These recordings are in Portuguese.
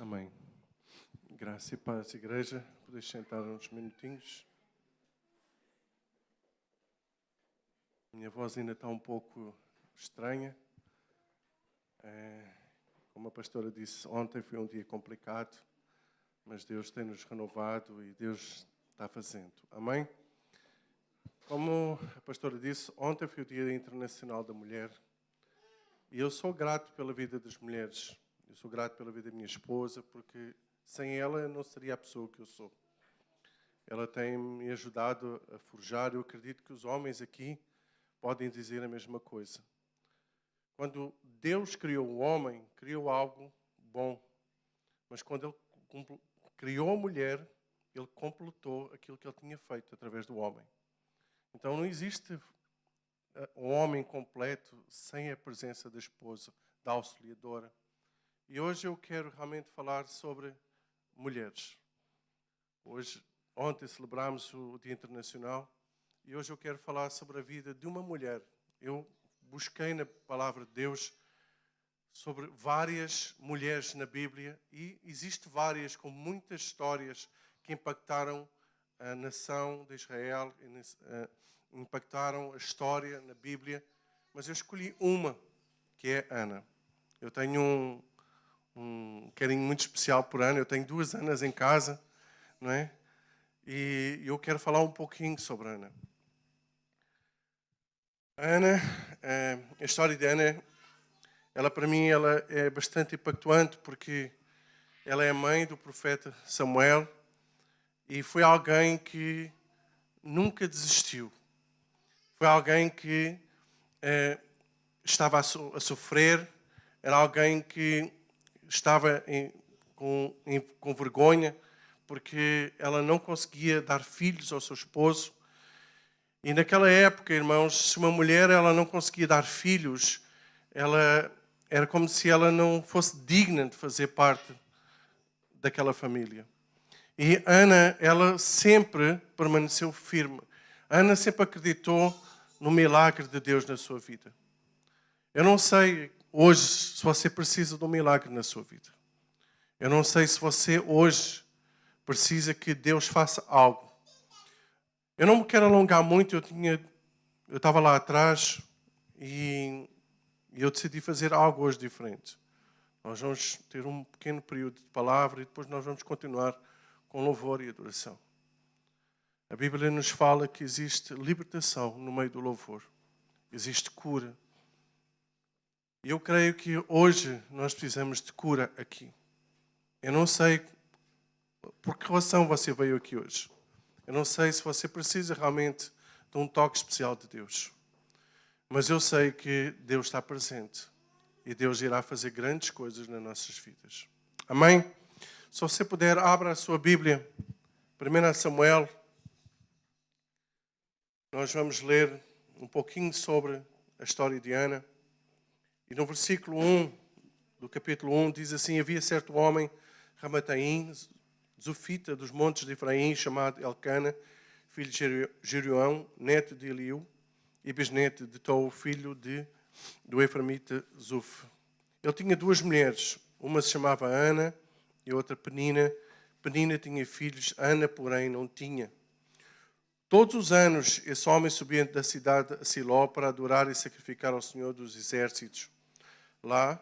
Amém. Graça e paz, igreja. Podes sentar uns minutinhos. Minha voz ainda está um pouco estranha. Como a pastora disse, ontem foi um dia complicado, mas Deus tem-nos renovado e Deus está fazendo. Amém? Como a pastora disse, ontem foi o Dia Internacional da Mulher. E eu sou grato pela vida das mulheres. Eu sou grato pela vida da minha esposa, porque sem ela eu não seria a pessoa que eu sou. Ela tem me ajudado a forjar. Eu acredito que os homens aqui podem dizer a mesma coisa. Quando Deus criou o homem, criou algo bom. Mas quando Ele criou a mulher, Ele completou aquilo que Ele tinha feito através do homem. Então não existe um homem completo sem a presença da esposa, da auxiliadora. E hoje eu quero realmente falar sobre mulheres. Ontem celebramos o Dia Internacional e hoje eu quero falar sobre a vida de uma mulher. Eu busquei na Palavra de Deus sobre várias mulheres na Bíblia e existem várias com muitas histórias que impactaram a nação de Israel, impactaram a história na Bíblia, mas eu escolhi uma, que é Ana. Eu tenho um carinho muito especial por Ana. Eu tenho 2 Anas em casa, não é? E eu quero falar um pouquinho sobre Ana. Ana, a história de Ana, para mim, ela é bastante impactante porque ela é a mãe do profeta Samuel e foi alguém que nunca desistiu. Foi alguém que estava a sofrer, era alguém que estava com vergonha porque ela não conseguia dar filhos ao seu esposo. E naquela época, irmãos, se uma mulher ela não conseguia dar filhos, ela era como se ela não fosse digna de fazer parte daquela família. E Ana, ela sempre permaneceu firme. Ana sempre acreditou no milagre de Deus na sua vida. Eu não sei hoje se você precisa de um milagre na sua vida. Eu não sei se você hoje precisa que Deus faça algo. Eu não me quero alongar muito. Eu estava lá atrás e eu decidi fazer algo hoje diferente. Nós vamos ter um pequeno período de palavra e depois nós vamos continuar com louvor e adoração. A Bíblia nos fala que existe libertação no meio do louvor. Existe cura. E eu creio que hoje nós precisamos de cura aqui. Eu não sei por que razão você veio aqui hoje. Eu não sei se você precisa realmente de um toque especial de Deus. Mas eu sei que Deus está presente. E Deus irá fazer grandes coisas nas nossas vidas. Amém? Se você puder, abra a sua Bíblia. 1 Samuel. Nós vamos ler um pouquinho sobre a história de Ana. E no versículo 1 do capítulo 1 diz assim: havia certo homem, Ramataim, Zufita, dos montes de Efraim, chamado Elcana, filho de Jeroão, neto de Eliú, e bisneto de Tou, filho do Eframita Zuf. Ele tinha 2 mulheres, uma se chamava Ana e outra Penina. Penina tinha filhos, Ana, porém, não tinha. Todos os anos, esse homem subia da cidade a Siló para adorar e sacrificar ao Senhor dos Exércitos. Lá,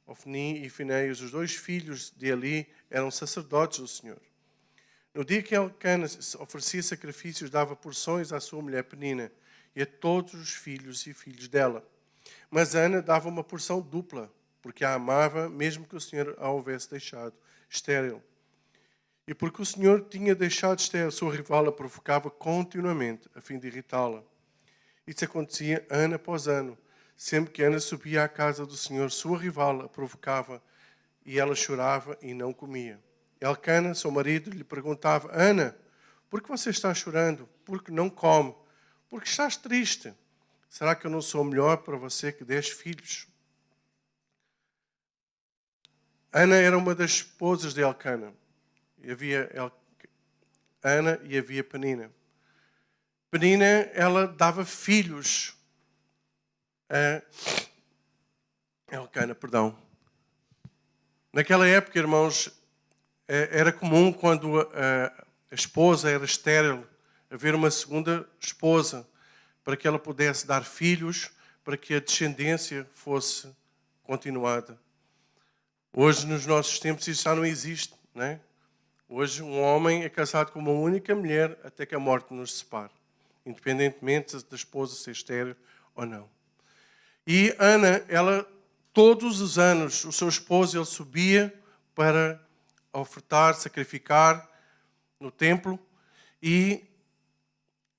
Ofni e Finéias, os 2 filhos de Eli, eram sacerdotes do Senhor. No dia que Elcana oferecia sacrifícios, dava porções à sua mulher Penina e a todos os filhos e filhos dela. Mas Ana dava uma porção dupla, porque a amava, mesmo que o Senhor a houvesse deixado estéril. E porque o Senhor tinha deixado estéril, sua rival a provocava continuamente, a fim de irritá-la. Isso acontecia ano após ano. Sempre que Ana subia à casa do Senhor, sua rival a provocava e ela chorava e não comia. Elcana, seu marido, lhe perguntava: Ana, por que você está chorando? Por que não come? Por que estás triste? Será que eu não sou melhor para você que 10 filhos? Ana era uma das esposas de Elcana. Havia Ana e havia Penina. Penina, ela dava filhos a Elcana, Naquela época, irmãos, era comum quando a esposa era estéril, haver uma segunda esposa, para que ela pudesse dar filhos, para que a descendência fosse continuada. Hoje, nos nossos tempos, isso já não existe, não é? Hoje, um homem é casado com uma única mulher até que a morte nos separe, independentemente da esposa ser estéril ou não. E Ana, ela, todos os anos, o seu esposo, ele subia para ofertar, sacrificar no templo, e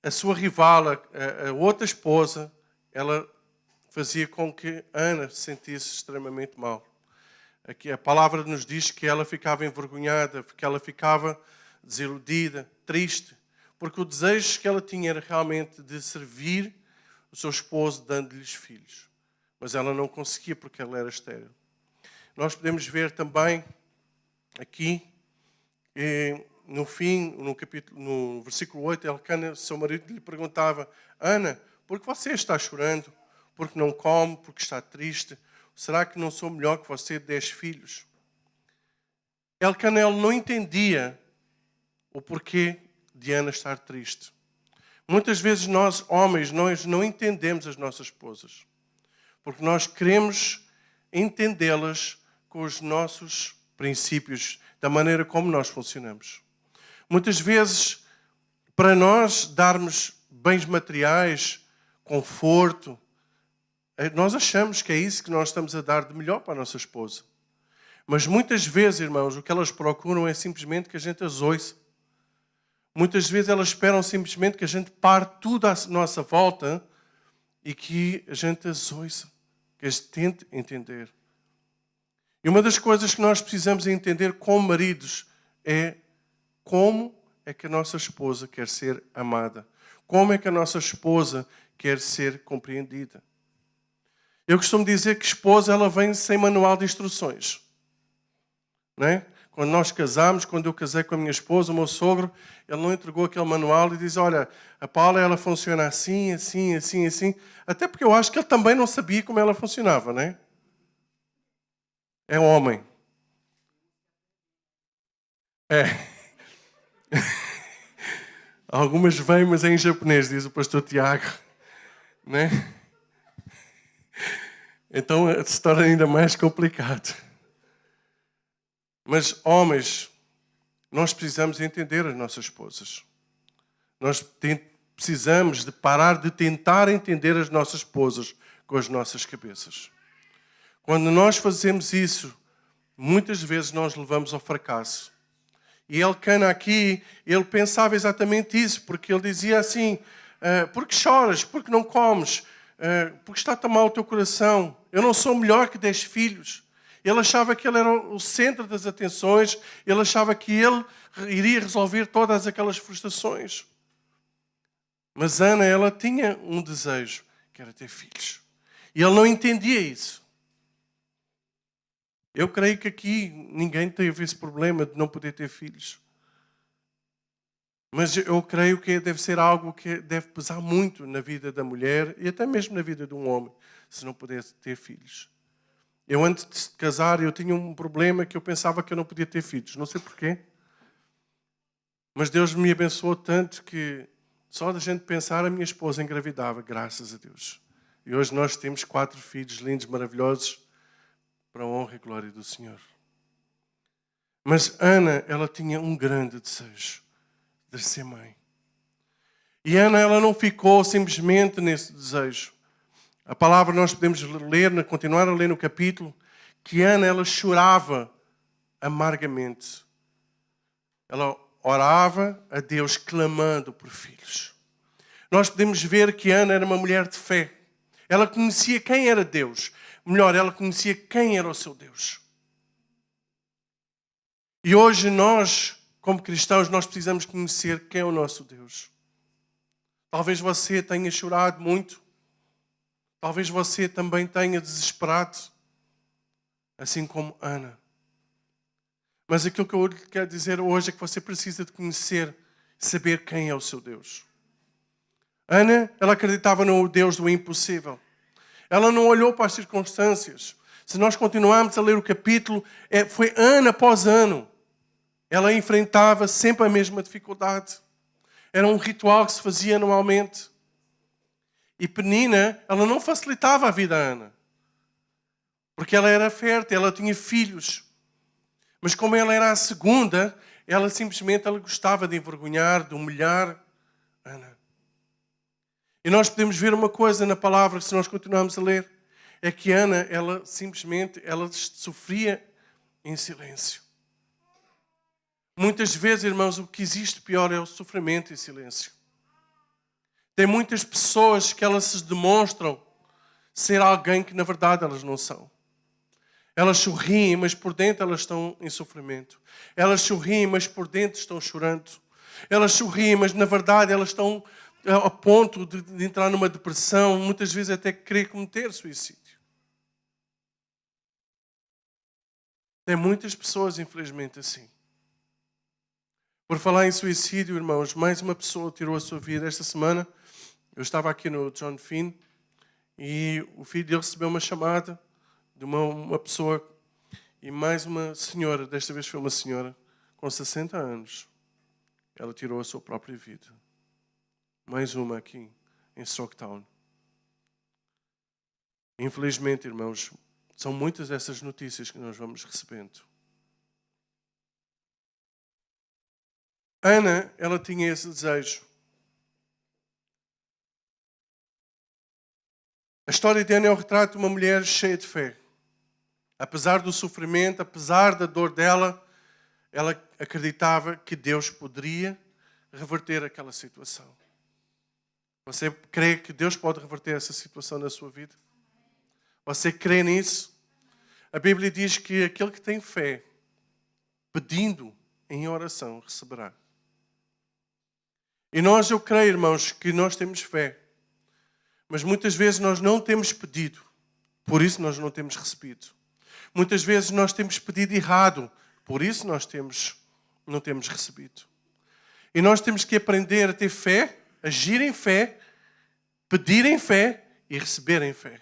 a sua rival, a outra esposa, ela fazia com que Ana se sentisse extremamente mal. Aqui a palavra nos diz que ela ficava envergonhada, que ela ficava desiludida, triste, porque o desejo que ela tinha era realmente de servir o seu esposo dando-lhes filhos. Mas ela não conseguia porque ela era estéril. Nós podemos ver também aqui, no fim, no versículo 8, Elcana, seu marido, lhe perguntava: Ana, por que você está chorando? Porque não come? Porque está triste? Será que não sou melhor que você 10 filhos? Elcana, ele não entendia o porquê de Ana estar triste. Muitas vezes nós, homens, nós não entendemos as nossas esposas, porque nós queremos entendê-las com os nossos princípios, da maneira como nós funcionamos. Muitas vezes, para nós darmos bens materiais, conforto, nós achamos que é isso que nós estamos a dar de melhor para a nossa esposa. Mas muitas vezes, irmãos, o que elas procuram é simplesmente que a gente as ouça. Muitas vezes elas esperam simplesmente que a gente pare tudo à nossa volta e que a gente as ouça, que a gente tente entender. E uma das coisas que nós precisamos entender como maridos é como é que a nossa esposa quer ser amada. Como é que a nossa esposa quer ser compreendida. Eu costumo dizer que esposa, ela vem sem manual de instruções. Não é? Quando nós casamos, quando eu casei com a minha esposa, o meu sogro, ele não entregou aquele manual e diz: olha, a Paula, ela funciona assim, assim, assim, assim. Até porque eu acho que ele também não sabia como ela funcionava, não é? É homem. É. Algumas vêm, mas é em japonês, diz o pastor Tiago. Né? Então se torna ainda mais complicado. Mas, homens, nós precisamos entender as nossas esposas. Nós precisamos de parar de tentar entender as nossas esposas com as nossas cabeças. Quando nós fazemos isso, muitas vezes nós levamos ao fracasso. E Elcana aqui, ele pensava exatamente isso, porque ele dizia assim: por que choras? Por que não comes? Porque está tão mal o teu coração? Eu não sou melhor que 10 filhos. Ele achava que ele era o centro das atenções, ele achava que ele iria resolver todas aquelas frustrações. Mas Ana, ela tinha um desejo, que era ter filhos. E ele não entendia isso. Eu creio que aqui ninguém teve esse problema de não poder ter filhos. Mas eu creio que deve ser algo que deve pesar muito na vida da mulher e até mesmo na vida de um homem, se não pudesse ter filhos. Eu, antes de casar, eu tinha um problema que eu pensava que eu não podia ter filhos. Não sei porquê. Mas Deus me abençoou tanto que só da gente pensar, a minha esposa engravidava, graças a Deus. E hoje nós temos 4 filhos lindos, maravilhosos, para a honra e glória do Senhor. Mas Ana, ela tinha um grande desejo de ser mãe. E Ana, ela não ficou simplesmente nesse desejo. A palavra nós podemos ler, continuar a ler no capítulo, que Ana, ela chorava amargamente. Ela orava a Deus clamando por filhos. Nós podemos ver que Ana era uma mulher de fé. Ela conhecia quem era Deus. Melhor, ela conhecia quem era o seu Deus. E hoje nós, como cristãos, nós precisamos conhecer quem é o nosso Deus. Talvez você tenha chorado muito. Talvez você também tenha desesperado, assim como Ana. Mas aquilo que eu quero dizer hoje é que você precisa de conhecer, saber quem é o seu Deus. Ana, ela acreditava no Deus do impossível. Ela não olhou para as circunstâncias. Se nós continuarmos a ler o capítulo, foi ano após ano. Ela enfrentava sempre a mesma dificuldade. Era um ritual que se fazia anualmente. E Penina, ela não facilitava a vida a Ana. Porque ela era fértil, ela tinha filhos. Mas como ela era a segunda, ela gostava de envergonhar, de humilhar Ana. E nós podemos ver uma coisa na palavra, se nós continuarmos a ler, é que Ana, ela sofria em silêncio. Muitas vezes, irmãos, o que existe pior é o sofrimento em silêncio. Tem muitas pessoas que elas se demonstram ser alguém que na verdade elas não são. Elas sorriem, mas por dentro elas estão em sofrimento. Elas sorriem, mas por dentro estão chorando. Elas sorriem, mas na verdade elas estão a ponto de entrar numa depressão, muitas vezes até querer cometer suicídio. Tem muitas pessoas, infelizmente, assim. Por falar em suicídio, irmãos, mais uma pessoa tirou a sua vida esta semana. Eu estava aqui no John Finn e o filho dele recebeu uma chamada de uma pessoa e mais uma senhora, desta vez foi uma senhora com 60 anos. Ela tirou a sua própria vida. Mais uma aqui em Stocktown. Infelizmente, irmãos, são muitas dessas notícias que nós vamos recebendo. Ana, ela tinha esse desejo. A história de Ana é o retrato de uma mulher cheia de fé. Apesar do sofrimento, apesar da dor dela, ela acreditava que Deus poderia reverter aquela situação. Você crê que Deus pode reverter essa situação na sua vida? Você crê nisso? A Bíblia diz que aquele que tem fé, pedindo em oração, receberá. E eu creio, irmãos, que nós temos fé. Mas muitas vezes nós não temos pedido. Por isso nós não temos recebido. Muitas vezes nós temos pedido errado. Por isso nós não temos recebido. E nós temos que aprender a ter fé, agir em fé, pedir em fé e receber em fé.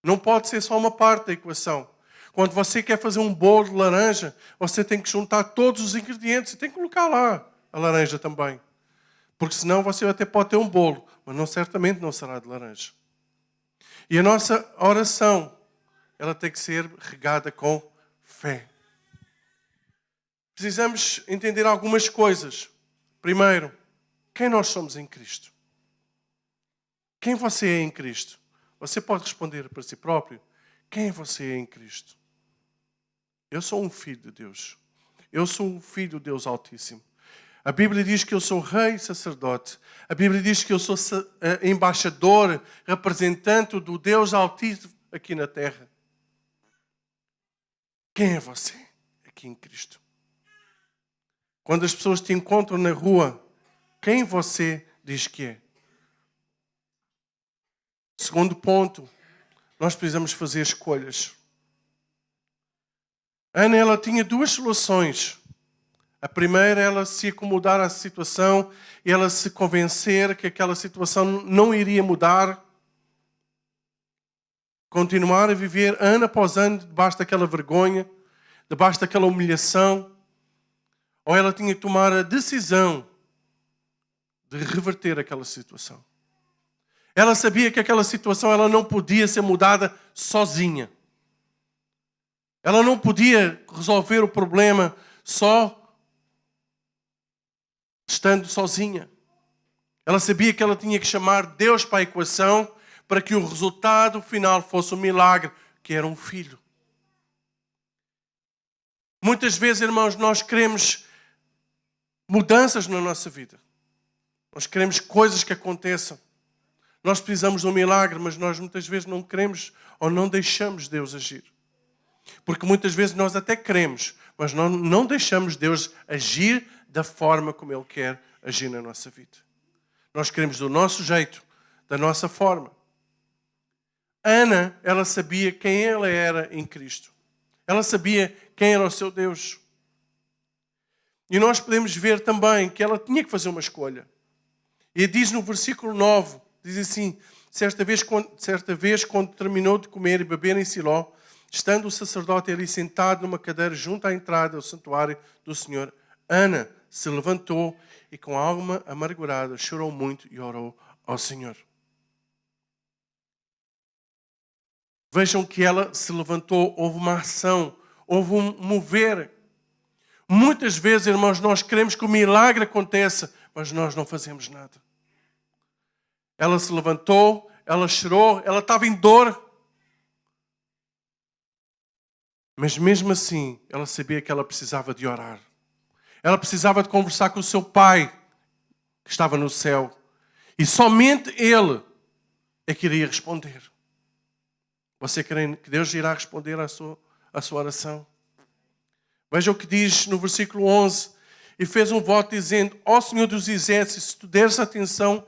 Não pode ser só uma parte da equação. Quando você quer fazer um bolo de laranja, você tem que juntar todos os ingredientes e tem que colocar lá a laranja também. Porque senão você até pode ter um bolo, mas certamente não será de laranja. E a nossa oração, ela tem que ser regada com fé. Precisamos entender algumas coisas. Primeiro, quem nós somos em Cristo? Quem você é em Cristo? Você pode responder para si próprio. Quem você é em Cristo? Eu sou um filho de Deus. Eu sou um filho do Deus Altíssimo. A Bíblia diz que eu sou rei e sacerdote. A Bíblia diz que eu sou embaixador, representante do Deus Altíssimo aqui na terra. Quem é você aqui em Cristo? Quando as pessoas te encontram na rua, quem você diz que é? Segundo ponto, nós precisamos fazer escolhas. Ana, ela tinha duas soluções. A primeira, ela se acomodar à situação e ela se convencer que aquela situação não iria mudar. Continuar a viver ano após ano debaixo daquela vergonha, debaixo daquela humilhação. Ou ela tinha que tomar a decisão de reverter aquela situação. Ela sabia que aquela situação ela não podia ser mudada sozinha. Ela não podia resolver o problema só estando sozinha. Ela sabia que ela tinha que chamar Deus para a equação para que o resultado final fosse um milagre, que era um filho. Muitas vezes, irmãos, nós queremos mudanças na nossa vida. Nós queremos coisas que aconteçam. Nós precisamos de um milagre, mas nós muitas vezes não queremos ou não deixamos Deus agir. Porque muitas vezes nós até queremos, mas não deixamos Deus agir da forma como Ele quer agir na nossa vida. Nós queremos do nosso jeito, da nossa forma. Ana, ela sabia quem ela era em Cristo. Ela sabia quem era o seu Deus. E nós podemos ver também que ela tinha que fazer uma escolha. E diz no versículo 9, diz assim: certa vez, quando terminou de comer e beber em Siló, Estando o sacerdote ali sentado numa cadeira junto à entrada do santuário do Senhor, Ana se levantou e com a alma amargurada chorou muito e orou ao Senhor. Vejam que ela se levantou, houve uma ação, houve um mover. Muitas vezes, irmãos, nós queremos que o milagre aconteça, mas nós não fazemos nada. Ela se levantou, ela chorou, ela estava em dor. Mas mesmo assim, ela sabia que ela precisava de orar. Ela precisava de conversar com o seu pai, que estava no céu. E somente ele é que iria responder. Você crê que Deus irá responder à sua oração? Veja o que diz no versículo 11. E fez um voto dizendo: ó Senhor dos Exércitos, se tu deres atenção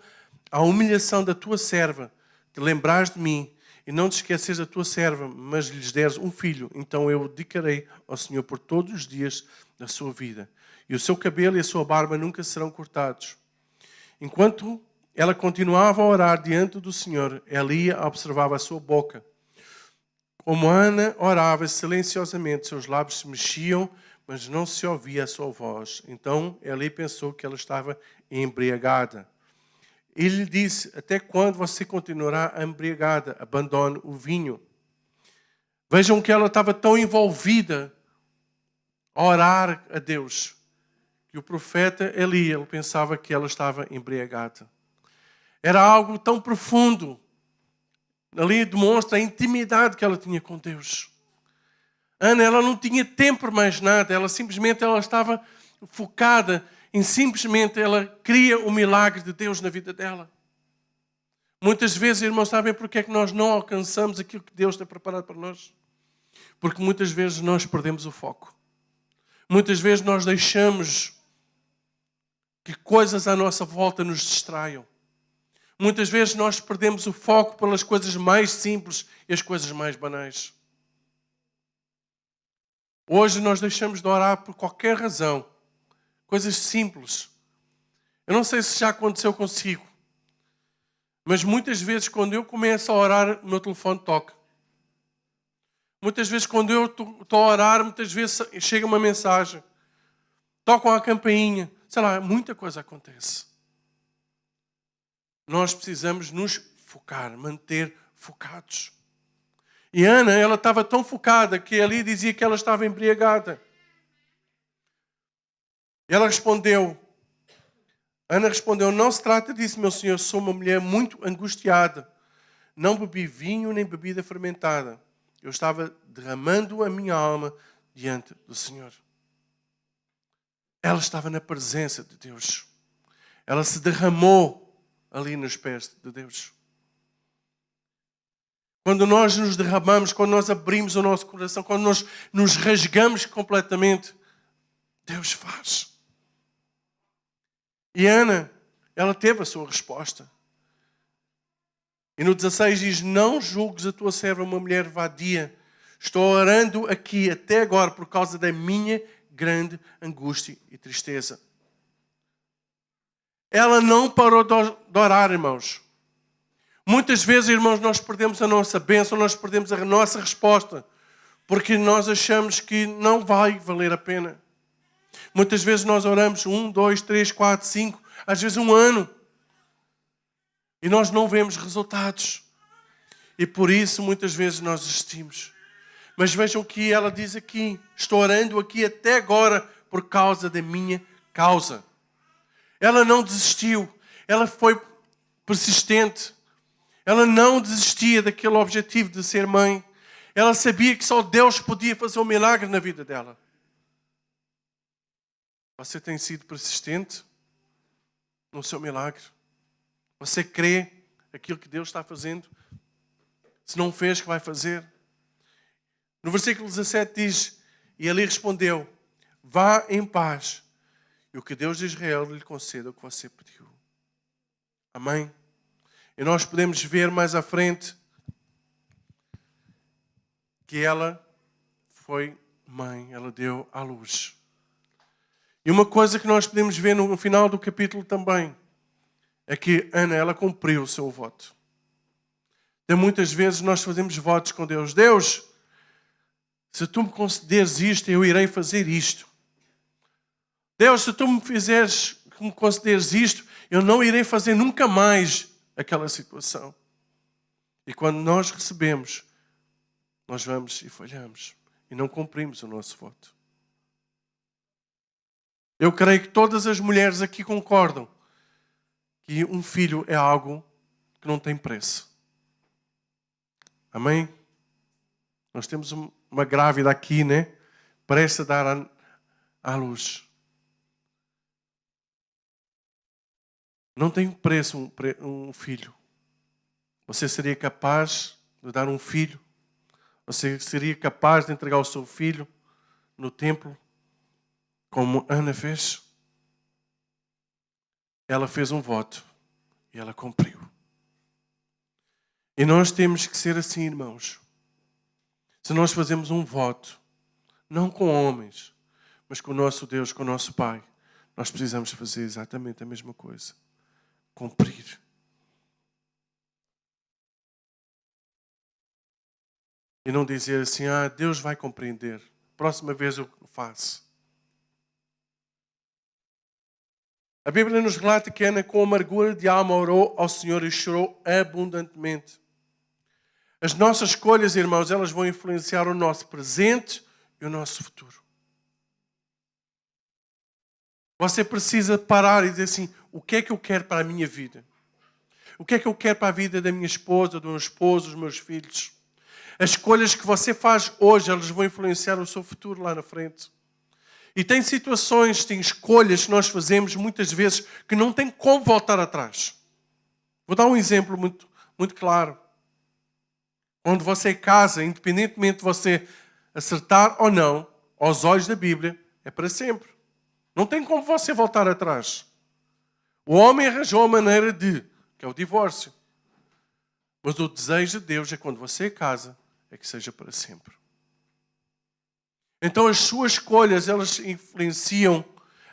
à humilhação da tua serva, te lembrares de mim e não te esqueceres da tua serva, mas lhes deres um filho, então eu o dedicarei ao Senhor por todos os dias da sua vida. E o seu cabelo e a sua barba nunca serão cortados. Enquanto ela continuava a orar diante do Senhor, Eli observava a sua boca. Como Ana orava silenciosamente, seus lábios se mexiam, mas não se ouvia a sua voz. Então Eli pensou que ela estava embriagada. Ele lhe disse: até quando você continuará embriagada? Abandone o vinho. Vejam que ela estava tão envolvida a orar a Deus, que o profeta Eli, ele pensava que ela estava embriagada. Era algo tão profundo. Ali demonstra a intimidade que ela tinha com Deus. Ana, ela não tinha tempo para mais nada. Ela estava focada em simplesmente ela queria o milagre de Deus na vida dela. Muitas vezes, irmãos, sabem porque é que nós não alcançamos aquilo que Deus tem preparado para nós? Porque muitas vezes nós perdemos o foco. Muitas vezes nós deixamos que coisas à nossa volta nos distraiam. Muitas vezes nós perdemos o foco pelas coisas mais simples e as coisas mais banais. Hoje nós deixamos de orar por qualquer razão. Coisas simples. Eu não sei se já aconteceu consigo, mas muitas vezes quando eu começo a orar, o meu telefone toca. Muitas vezes quando eu estou a orar, muitas vezes chega uma mensagem. Tocam a campainha. Sei lá, muita coisa acontece. Nós precisamos nos focar, manter focados. E Ana, ela estava tão focada que ali dizia que ela estava embriagada. Ana respondeu: não se trata disso, meu senhor, sou uma mulher muito angustiada. Não bebi vinho nem bebida fermentada. Eu estava derramando a minha alma diante do Senhor. Ela estava na presença de Deus. Ela se derramou ali nos pés de Deus. Quando nós nos derramamos, quando nós abrimos o nosso coração, quando nós nos rasgamos completamente, Deus faz. E Ana, ela teve a sua resposta. E no 16 diz: não julgues a tua serva uma mulher vadia. Estou orando aqui até agora por causa da minha grande angústia e tristeza. Ela não parou de orar, irmãos. Muitas vezes, irmãos, nós perdemos a nossa bênção, nós perdemos a nossa resposta, porque nós achamos que não vai valer a pena. Muitas vezes nós oramos 1, 2, 3, 4, 5, às vezes 1 ano, e nós não vemos resultados. E por isso, muitas vezes, nós desistimos. Mas vejam o que ela diz aqui: estou orando aqui até agora por causa da minha causa. Ela não desistiu. Ela foi persistente. Ela não desistia daquele objetivo de ser mãe. Ela sabia que só Deus podia fazer um milagre na vida dela. Você tem sido persistente no seu milagre? Você crê aquilo que Deus está fazendo? Se não fez, que vai fazer? No versículo 17 diz: e ele respondeu: vá em paz, e o que Deus de Israel lhe conceda o que você pediu. Amém? E nós podemos ver mais à frente que ela foi mãe, ela deu à luz. E uma coisa que nós podemos ver no final do capítulo também é que Ana, ela cumpriu o seu voto. Então, muitas vezes nós fazemos votos com Deus. Deus, Se tu me concederes isto, eu irei fazer isto. Deus, se tu me concederes isto, eu não irei fazer nunca mais aquela situação. E quando nós recebemos, nós vamos e falhamos. E não cumprimos o nosso voto. Eu creio que todas as mulheres aqui concordam que um filho é algo que não tem preço. Amém? Nós temos uma grávida aqui, né? Prestes a dar à luz. Não tem preço um filho. Você seria capaz de dar um filho? Você seria capaz de entregar o seu filho no templo, como Ana fez? Ela fez um voto e ela cumpriu. E nós temos que ser assim, irmãos. Se nós fazemos um voto, não com homens, mas com o nosso Deus, com o nosso Pai, nós precisamos fazer exatamente a mesma coisa. Cumprir. E não dizer assim, Deus vai compreender. Próxima vez eu faço. A Bíblia nos relata que Ana, com amargura de alma, orou ao Senhor e chorou abundantemente. As nossas escolhas, irmãos, elas vão influenciar o nosso presente e o nosso futuro. Você precisa parar e dizer assim, o que é que eu quero para a minha vida? O que é que eu quero para a vida da minha esposa, do meu esposo, dos meus filhos? As escolhas que você faz hoje, elas vão influenciar o seu futuro lá na frente. E tem situações, tem escolhas que nós fazemos muitas vezes que não tem como voltar atrás. Vou dar um exemplo muito, muito claro. Quando você casa, independentemente de você acertar ou não, aos olhos da Bíblia, é para sempre. Não tem como você voltar atrás. O homem arranjou a maneira que é o divórcio. Mas o desejo de Deus é quando você casa, é que seja para sempre. Então as suas escolhas, elas influenciam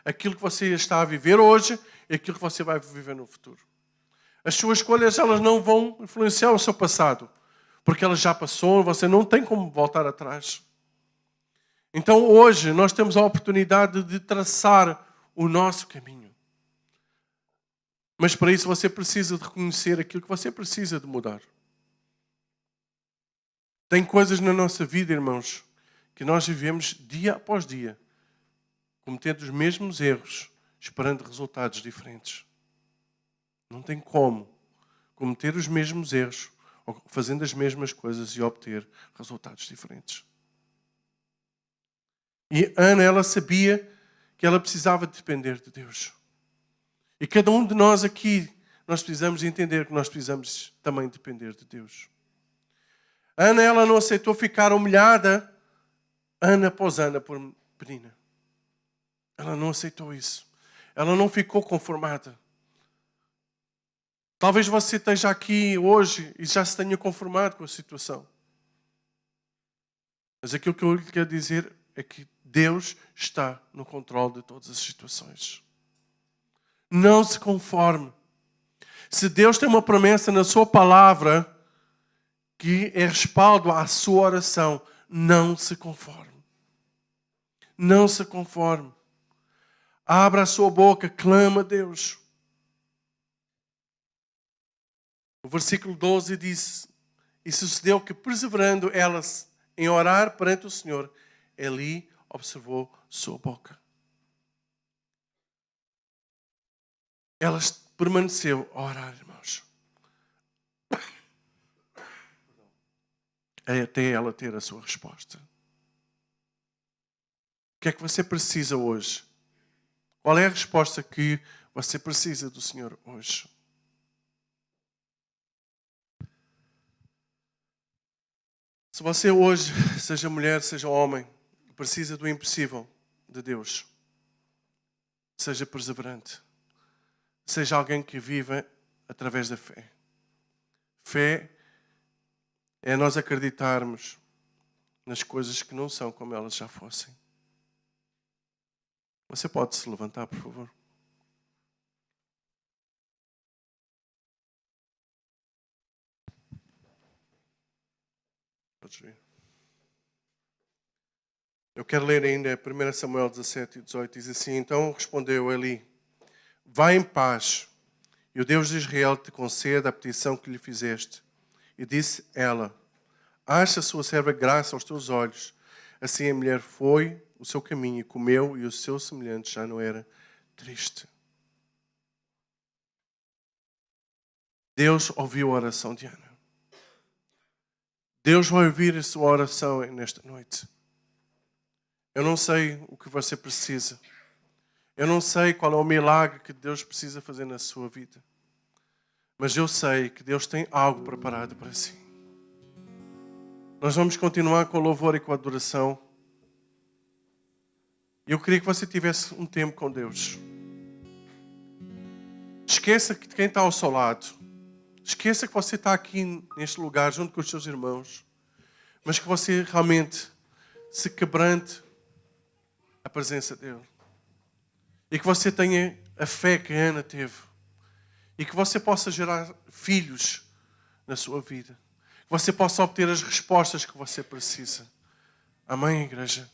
aquilo que você está a viver hoje e aquilo que você vai viver no futuro. As suas escolhas, elas não vão influenciar o seu passado, porque ela já passou, você não tem como voltar atrás. Então hoje nós temos a oportunidade de traçar o nosso caminho. Mas para isso você precisa de reconhecer aquilo que você precisa de mudar. Tem coisas na nossa vida, irmãos, que nós vivemos dia após dia, cometendo os mesmos erros, esperando resultados diferentes. Não tem como cometer os mesmos erros, ou fazendo as mesmas coisas e obter resultados diferentes. E Ana, ela sabia que ela precisava depender de Deus. E cada um de nós aqui, nós precisamos entender que nós precisamos também depender de Deus. Ana, ela não aceitou ficar humilhada, Ana após Ana, por Penina. Ela não aceitou isso. Ela não ficou conformada. Talvez você esteja aqui hoje e já se tenha conformado com a situação. Mas aquilo que eu lhe quero dizer é que Deus está no controle de todas as situações. Não se conforme. Se Deus tem uma promessa na sua palavra que é respaldo à sua oração, não se conforme. Não se conforme. Abra a sua boca, clama a Deus. O versículo 12 diz: E sucedeu que, perseverando ela em orar perante o Senhor, Eli observou sua boca. Ela permaneceu a orar, irmãos. Até ela ter a sua resposta. O que é que você precisa hoje? Qual é a resposta que você precisa do Senhor hoje? Se você hoje, seja mulher, seja homem, precisa do impossível de Deus, seja perseverante. Seja alguém que viva através da fé. Fé é nós acreditarmos nas coisas que não são como elas já fossem. Você pode se levantar, por favor? Podes vir. Eu quero ler ainda 1 Samuel 17 e 18. Diz assim: Então respondeu Eli: Vai em paz, e o Deus de Israel te conceda a petição que lhe fizeste. E disse ela: Acha a sua serva graça aos teus olhos. Assim a mulher foi o seu caminho e comeu, e o seu semelhante já não era triste. Deus ouviu a oração de Ana. Deus vai ouvir a sua oração nesta noite. Eu não sei o que você precisa. Eu não sei qual é o milagre que Deus precisa fazer na sua vida. Mas eu sei que Deus tem algo preparado para si. Nós vamos continuar com o louvor e com a adoração. E eu queria que você tivesse um tempo com Deus. Esqueça de quem está ao seu lado. Esqueça que você está aqui neste lugar junto com os seus irmãos. Mas que você realmente se quebrante a presença dele. E que você tenha a fé que a Ana teve. E que você possa gerar filhos na sua vida. Que você possa obter as respostas que você precisa. Amém, igreja?